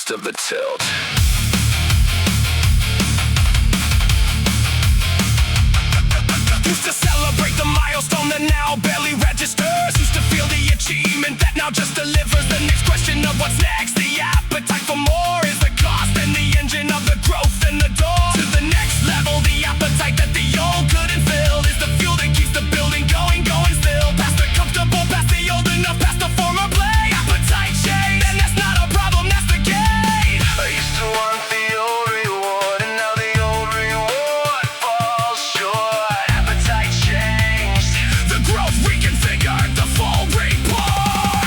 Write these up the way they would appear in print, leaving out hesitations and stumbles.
cost of the tilt. Used to celebrate the milestone that now barely registers. Used to feel the achievement that now just delivers. The next question of what's next, the appetite for more is the cost and the engine of the growth and the door to the next level. The appetite that the old couldn't fill is the fuel that keeps the building going, going still. Past the comfortable, past the old enough, past the former play. Appetite change, and that's not a problem, that's the game. I used to want the old reward, and now the old reward falls short. Appetite changed. The growth reconfigured, the full report.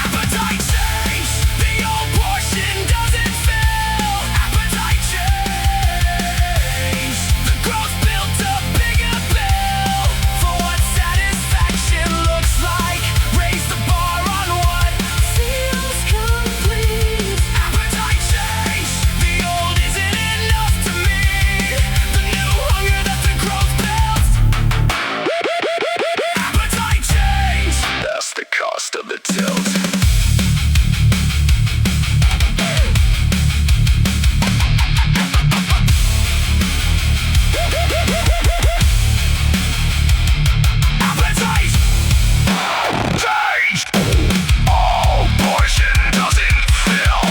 Appetite changed, the old portion doesn't fill. Appetite changed, the growth built a bigger bill for what satisfaction looks like. Raise the bar on what feels complete. Appetite changed, the old isn't enough to meet the new hunger that the growth builds. Appetite change. That's the cost of the tilt. Appetite changed. All portion doesn't fill.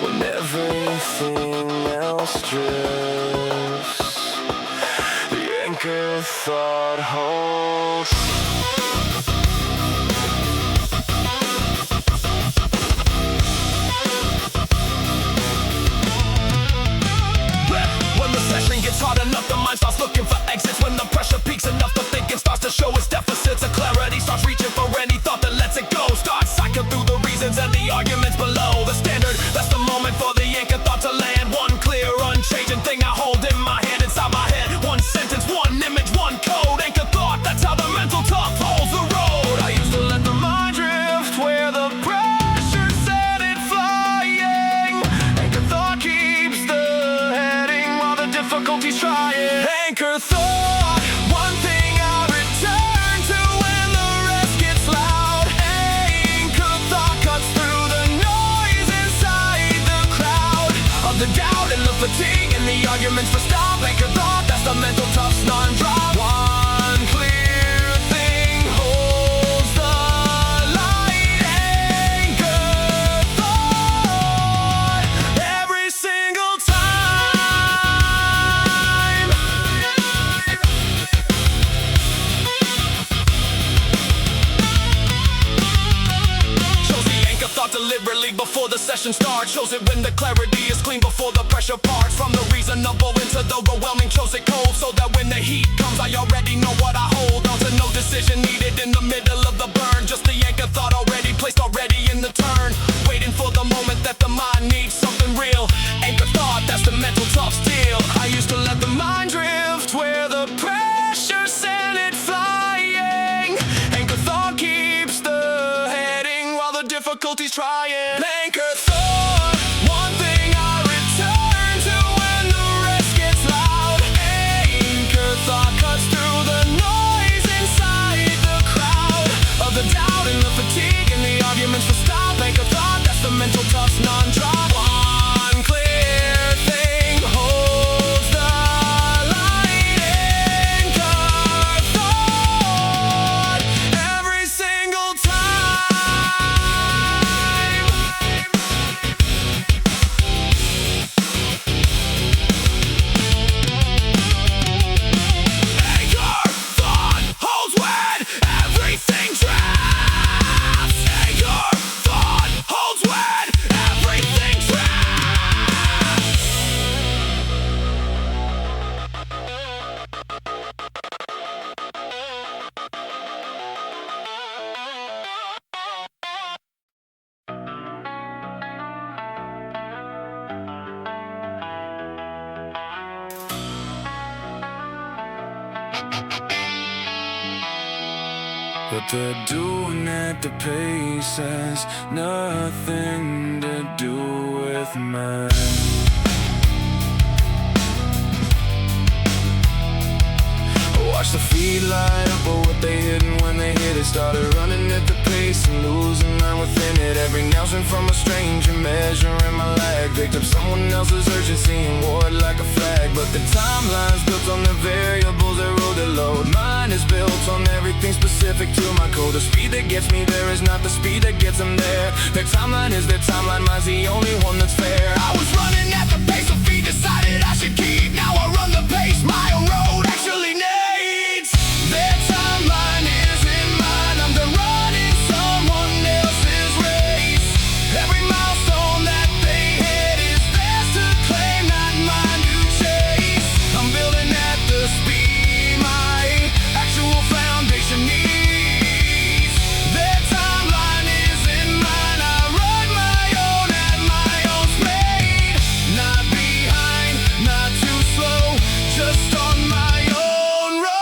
When everything else drifts, the anchor thought holds. When the session gets hard enough, the mind starts looking for exits. When the pressure peaks enough, the thinking starts to show its deficits. The clarity starts reaching for any thought that lets it go. Starts cycling through the reasons and the arguments below the standard. That's the moment for the anchor thought to land. One clear, unchanging thing I hold in my hand, inside my head. One sentence, one image, one code. Anchor thought, that's how the mental tough holds the road. I used to let the mind drift where the pressure set it flying. Anchor thought keeps the heading while the difficulties trying. Anchor thought, one thing I return to when the rest gets loud. Anchor thought cuts through the noise inside the crowd of the doubt and the fatigue and the arguments for stop. Anchor thought, that's the mental tough's non-drop. One clear thing holds the light. Anchor thought, every single time. Chose the anchor thought deliberately before the session starts. Chose it when the clarity is clean, before the pressure parts. From the reasonable into the overwhelming, chose it cold so that when the heat comes, I already know what I hold on to. No decision needed in the middle of the burn. Just the anchor thought already placed, already in the turn. Waiting for the moment that the mind needs something real. Anchor thought, that's the mental tough steel. I used to let the mind drift where the pressure sent it flying. Anchor thought keeps the heading while the difficulties trying. Anchor thought, one thing I return to when the rest gets loud. Anchor thought cuts through the noise inside the crowd of the doubt and the fatigue and the arguments for stop. Anchor thought, that's the mental tough's non-drop. One clear thing holds the light. Anchor thought, every single time. but they're doing at the pace has nothing to do with mine. Watch the feet light up, but what they hitting when they hit it. Started running at the pace and losing line within it. Every announcement from a stranger, measuring my lag. Picked up someone else's urgency and wore it like a flag. But the timeline's built on the variables that rode the load. Mine is built on everything specific to my code. The speed that gets me there is not the speed that gets them there. Their timeline is their timeline, mine's the only one that's fair. I was running at the pace of feet, decided I should keep. Now I run the pace, my own road actually needs. Their timeline isn't mine, I'm done running someone else's race. Every milestone that they hit is theirs to claim, not mine to chase. I'm building at the speed my actual foundation needs. Their timeline isn't mine, I run my own at my own speed. Not behind, not too slow, just on my own road.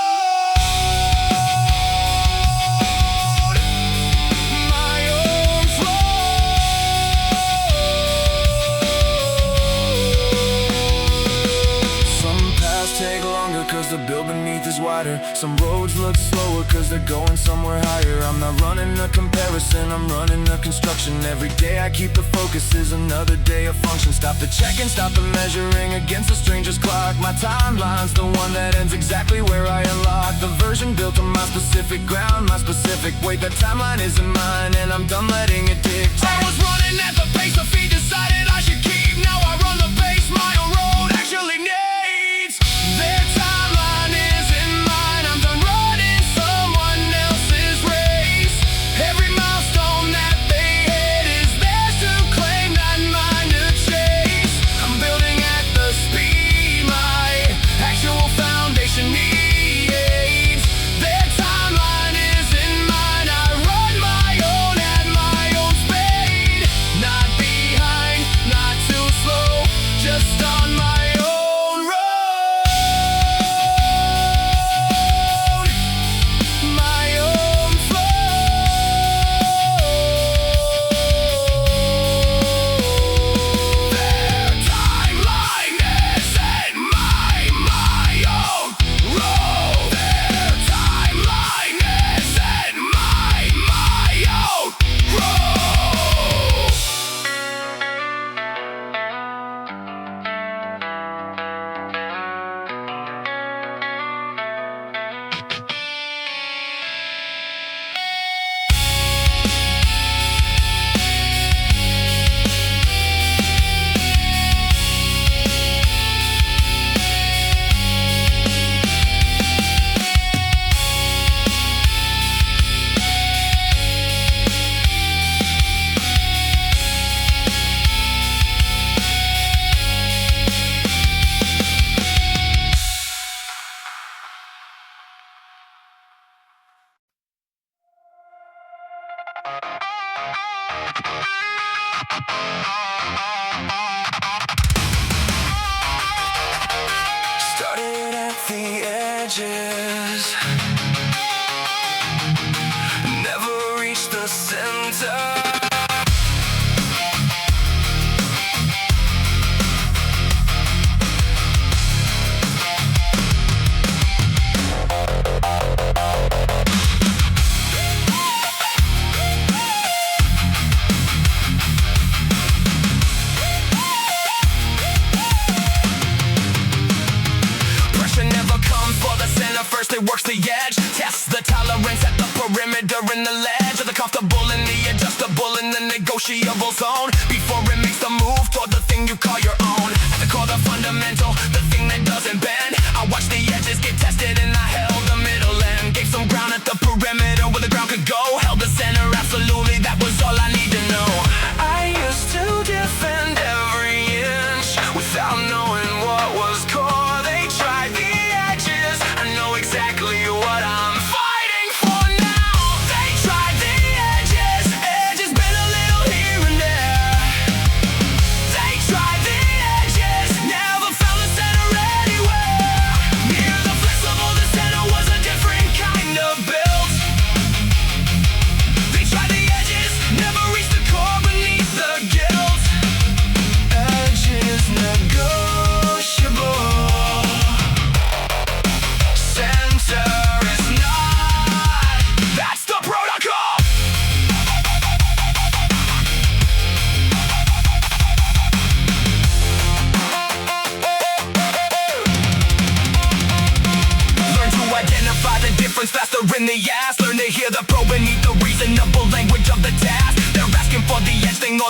Take longer cause the build beneath is wider. Some roads look slower cause they're going somewhere higher. I'm not running a comparison, I'm running a construction. Every day I keep the focus is another day of function. Stop the checking, stop the measuring against a stranger's clock. My timeline's the one that ends exactly where I unlock. The version built on my specific ground, my specific weight. That timeline isn't mine and I'm done letting it dictate. I was running at the pace of feet, decided I should keep. Now I run the pace my own road actually needs. Their timeline isn't mine, I'm done running someone else's race. Every milestone that they hit is theirs to claim, not mine to chase. I'm building at the speed my actual foundation needs. Their timeline isn't mine, I run my own at my own speed. Not behind, not too slow, just on my own road. Started at the edges, never reached the center. First it works the edge, tests the tolerance at the perimeter and the ledge of the comfortable and the adjustable and the negotiable zone. Before it makes the move toward the thing you call your own. At the core, the fundamental, the thing that doesn't bend. I watched the edges get tested and I held the middle end. Gave some ground at the perimeter where the ground could go. Held the center, absolutely, that was all I need to know. I used to defend every inch without knowing what was core. They tried the edges, I know exactly what I'm fighting for now. They tried the edges, edges been a little here and there. They tried the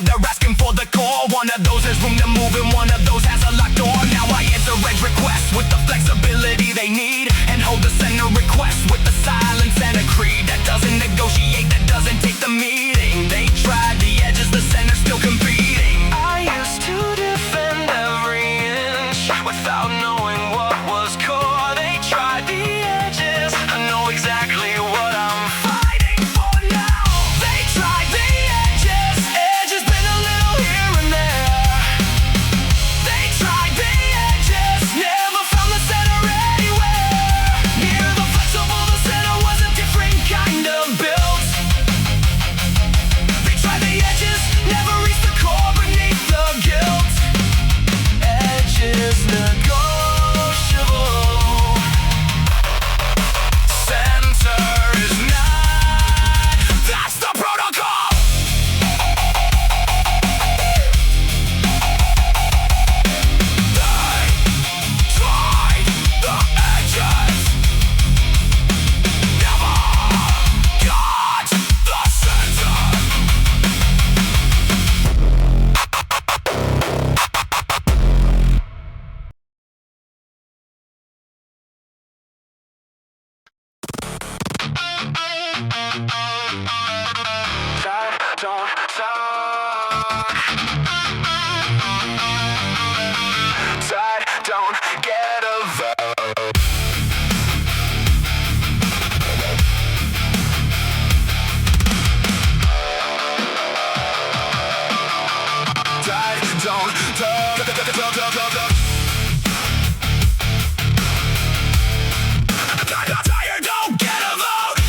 they're asking for the core. One of those has room to move and one of those has a locked door. Now I answer edge requests with the flexibility they need, and hold the center requests with the silence and a creed that doesn't negotiate, that doesn't take the meeting. They tried the edges, the center still competing. I used to defend every inch without knowing what was core. They tried the edges, I know exactly what I'm fighting for now. They tried the edges, edges been a little here and there. They tried the edges, never found the center anywhere. Near the flexible, the center was a different kind of built. They tried the edges, never reached the core beneath the guilt. Edges negotiable. Center is not. That's the protocol. They tried the edges, never got the center. Tide don't talk. Tide don't get a vote. Tide don't talk. Tire don't get a vote.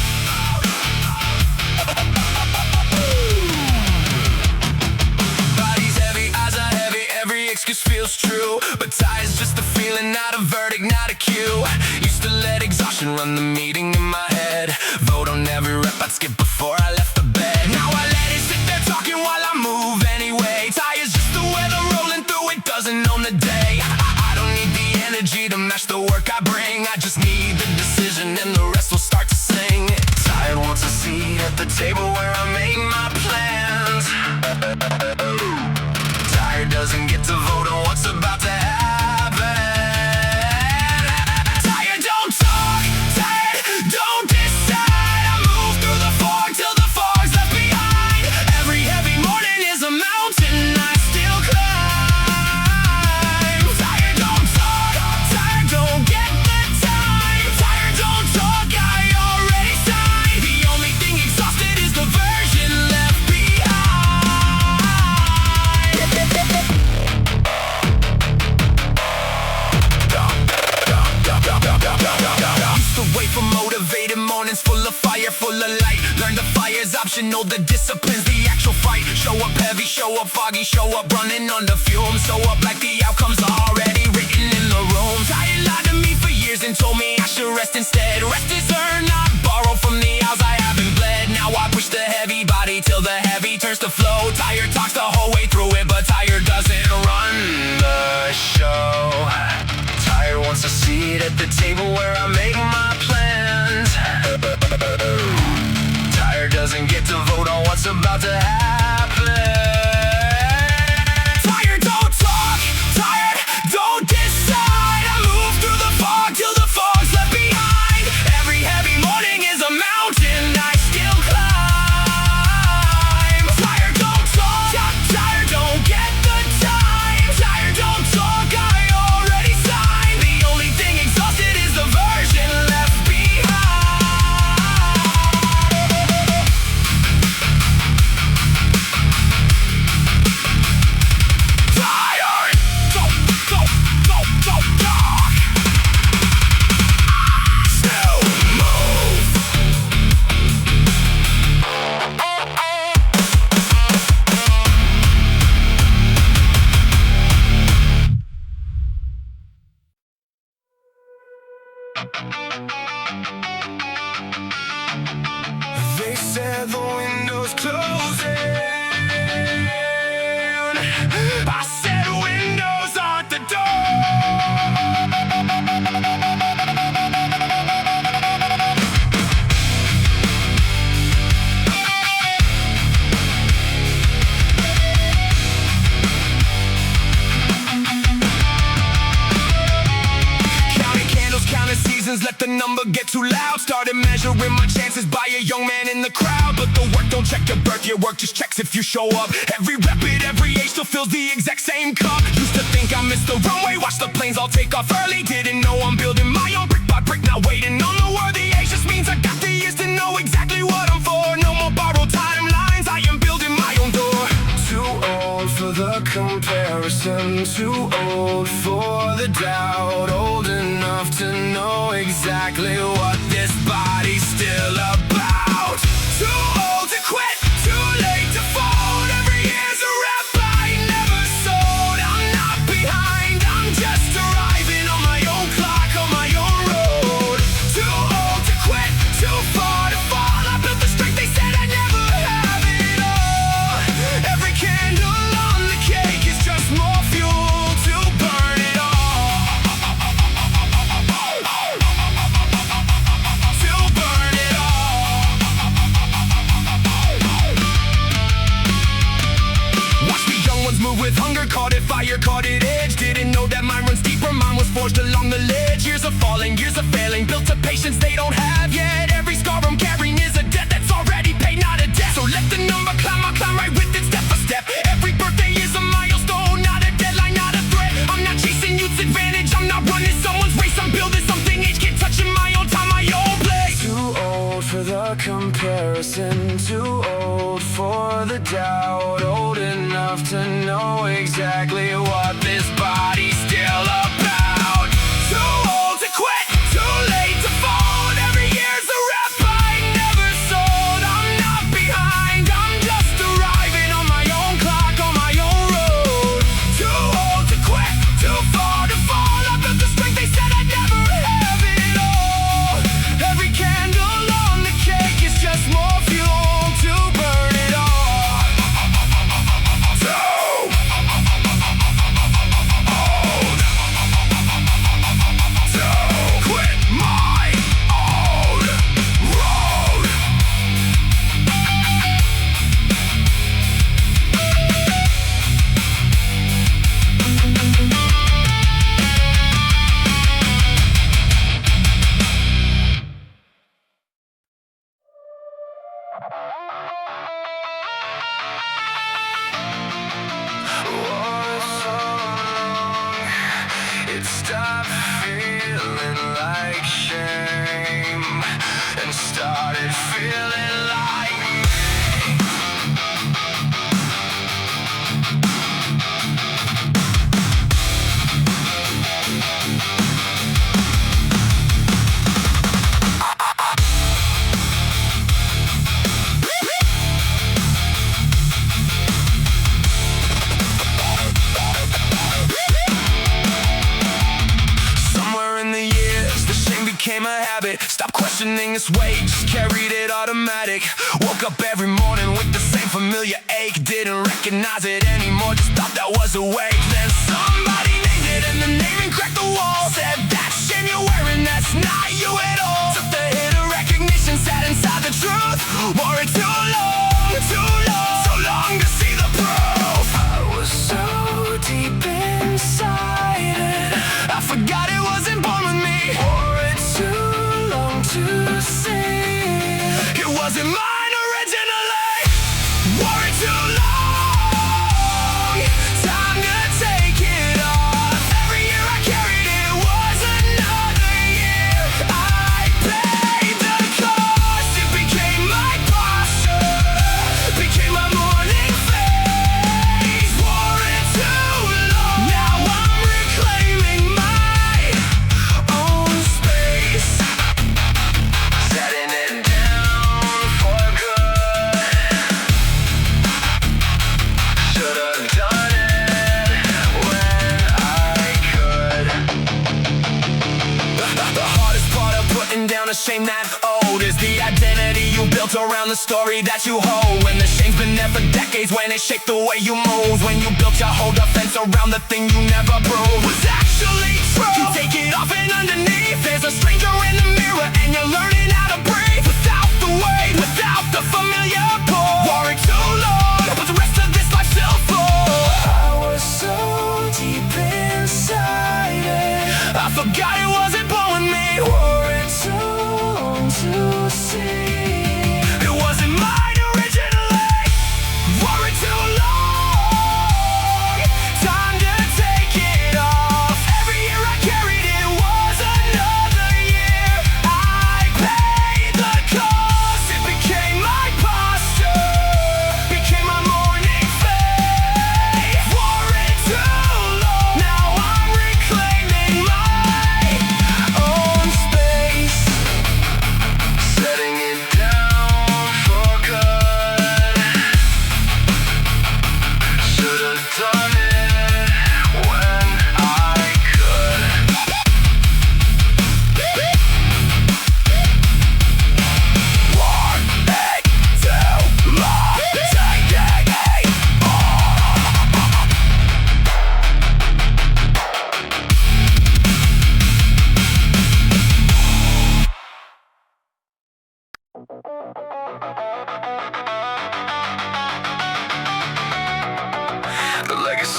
Body's heavy, eyes are heavy, every excuse feels true. But tire's just a feeling, not a verdict, not a cue. Used to let exhaustion run the meeting in my head. Vote on every rep I'd skip before I left the bed. Now I let it sit there talking while I move anyway. Tire's just the weather rolling through, it doesn't own the day. I don't need the energy to match the work I bring. I just need the decision and the rest will start to sing. Tired wants a seat at the table where I make my plans. Tired doesn't get to vote on what's about to happen. Tired don't talk, tired don't decide. I move through the fog till the fog's left behind. Every heavy morning is a mountain I still climb. Tired don't talk, tired don't get the time. Tired don't talk, I already signed. The only thing exhausted is the version left behind. Used to wait for motivated mornings, full of fire, full of light. Learn the fire's optional, the discipline's the actual fight. Show up heavy, show up foggy, show up running on the fumes. Show up like the outcome's already written in the room. Tired lied to me for years and told me I should rest instead. Rest is earned, not borrowed from the hours I haven't bled. Now I push the heavy body till the heavy turns to flow. Tired talks the whole way through it, but tired doesn't run the show. Tired wants a seat at the table where I make my plans. Tired doesn't get to vote on what's about to happen. Tired don't talk, tired don't decide. I move through the fog till the fog's left behind. Every heavy morning is a mountain I still climb. Tired don't talk, tired don't get the time. Tired don't talk, I already signed. The only thing exhausted is the version left behind. never get too loud. Started measuring my chances by a young man in the crowd. But the work don't check your birth, your work just checks if you show up. Every rep at every age still fills the exact same cup. Used to think I missed the runway, watch the planes all take off early. Didn't know I'm building my own brick by brick, not waiting on the worthy age. Just means I got the years to know exactly what I'm for. No more borrowed timelines, I am building my own door. Too old for the comparison, too old for the doubt, old enough to know exactly what this body's still about. Too old to quit, too late to fold. Every year's a rep I never sold. I'm not behind, I'm just arriving on my own clock, on my own road. Too old to quit, too far to fall. I built the strength they said I'd never have it all. Every candle on the cake is just more fuel to burn it all. To burn it all. Watch the young ones move with hunger, caught it fire, caught it edge. Didn't know that mine runs deeper, mine was forged along the ledge. Years of falling, years of failing, built to patience they don't have yet. Every scar I'm carrying is a debt that's already paid, not a debt. So let the number climb, I'll climb right with it step for step. Every birthday is a milestone, not a deadline, not a threat. I'm not chasing youth's advantage, I'm not running someone's race. I'm building something each kid touching my own time, my own place. Too old for the comparison, too old for the doubt, old enough to know exactly what this body's still about. Too old to quit, too late to fold. Every year's a rep I never sold. I'm not behind, I'm just arriving on my own clock, on my own road. Too old to quit, too far to fall. I built the strength they said I'd never have it all. Every candle on the cake is just more fuel to burn it all. Quit my own road. It stopped feeling like shame and started feeling like me. Somewhere in the years, the shame became a habit. Stopped questioning its weight, just carried it automatic. Woke up every morning with the same familiar ache. Didn't recognize it anymore, just thought that was awake. Then somebody named it and the naming cracked the wall. Said that shame you're wearing, that's not you at all. Took the hit of recognition, sat inside the truth. Wore it too long, so long to see the proof. I was so deep inside it, I forgot it wasn't born with me. Wore it too long to see, It wasn't mine originally. Wore it too long, time to take it off. Every year I carried it was another year. I paid the cost. It became my posture, became my morning face. Wore it too long, now I'm reclaiming my own space. setting it down for good. Should've done it when I could. The hardest part of putting down a shame that old is the identity you built around the story that you hold. When the shame's been there for decades, when it shaped the way you move, when you built your whole defense around the thing you never proved was actually true. You take it off and underneath, there's a stranger in the mirror, and you're learning how to breathe without the weight, without the familiar pull. Wore it too long, but the rest of this life still full. I was so deep inside it, I forgot it wasn't born with me. wore it too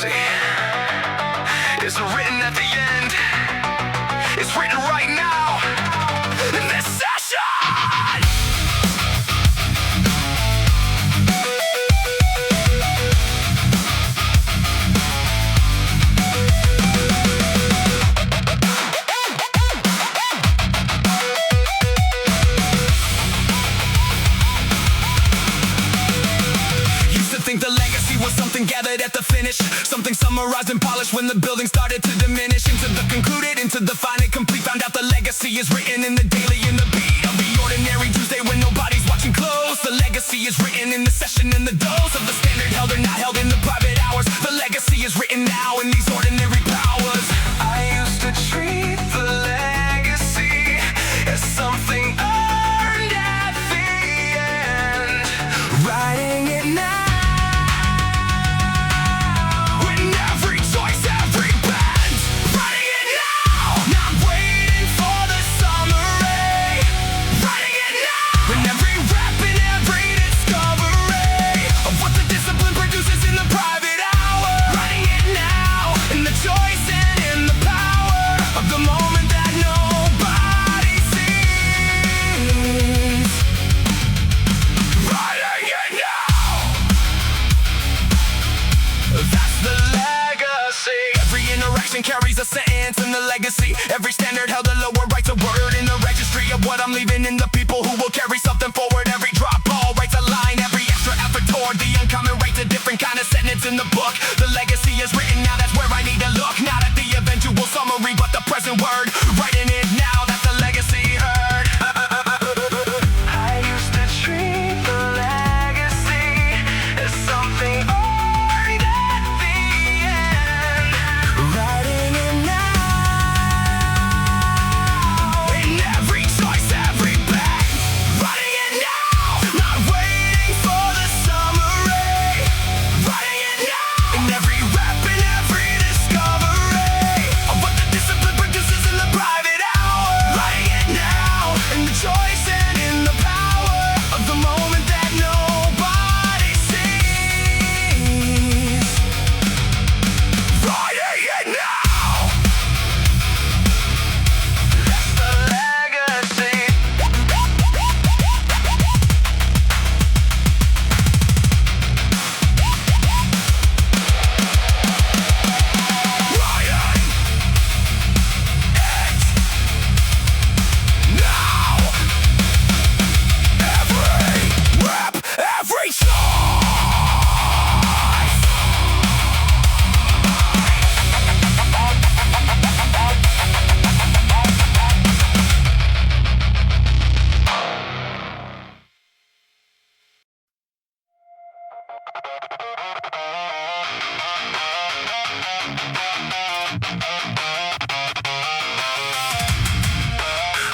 legacy is written at the end. It's written right now in this session. Think the legacy was something gathered at the finish, something summarized and polished when the building started to diminish. Into the concluded, into the finite complete. Found out the legacy is written in the daily, in the beat of the ordinary Tuesday when nobody's watching close. The legacy is written in the session, in the dose of the standard held or not held in the private hours. The legacy is written now in these ordinary powers. I used to treat the legacy as something earned at the end. Writing it now. Carries a sentence in the legacy. Every standard held a lower writes a word in the registry of what I'm leaving in the people who will carry something forward. Every drop ball writes a line, every extra effort toward the uncommon writes a different kind of sentence in the book. The legacy is written now, that's where I need to look. Not at the eventual summary, but the present word. Writing it now, that's the legacy heard. I used to treat the legacy as something earned at the end. Writing it now In every choice, every path. Writing it now, not waiting for the summary. Writing it now in every rep, in every discovery of what the discipline produces in the private hour. Writing it now in the choice and in the power of the moment that nobody sees. Writing it now. that's the legacy. Writing it now. Every rep, every choice.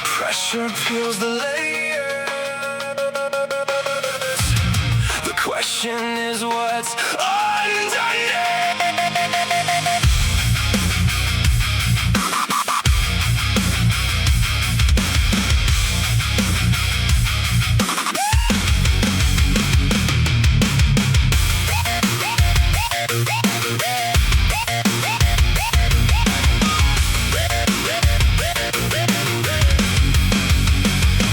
Pressure peels the layers. The question is what's underneath.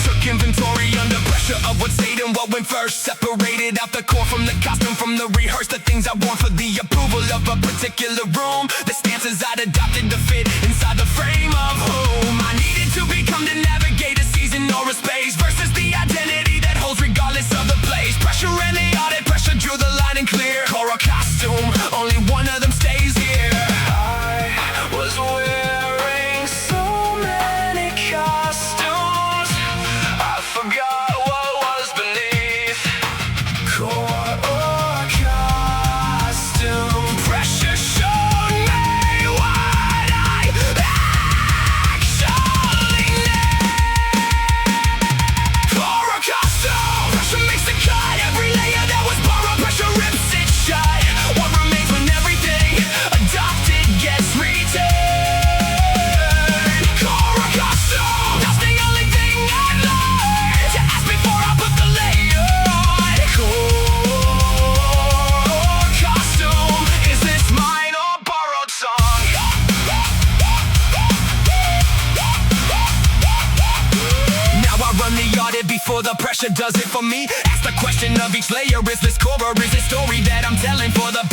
Took inventory under pressure of what stayed and what went first. Separated out the core from the costume, from the rehearsed, the things I worn for the approval of a particular room. The stances I'd adopted to fit inside the frame of whom I needed to become to navigate a season or a space versus the identity that holds regardless of the place. Pressure and the audit, pressure drew the line and clear. Core or costume, only one of them stays here. I was wearing so many costumes, I forgot what was beneath. Core or costume. Pressure showed me what I actually need. Core or costume. Pressure makes the cut. Every layer that was borrowed, pressure rips it shut. What remains or the pressure does it for me? Ask the question of each layer, is this core or is it story that I'm telling for the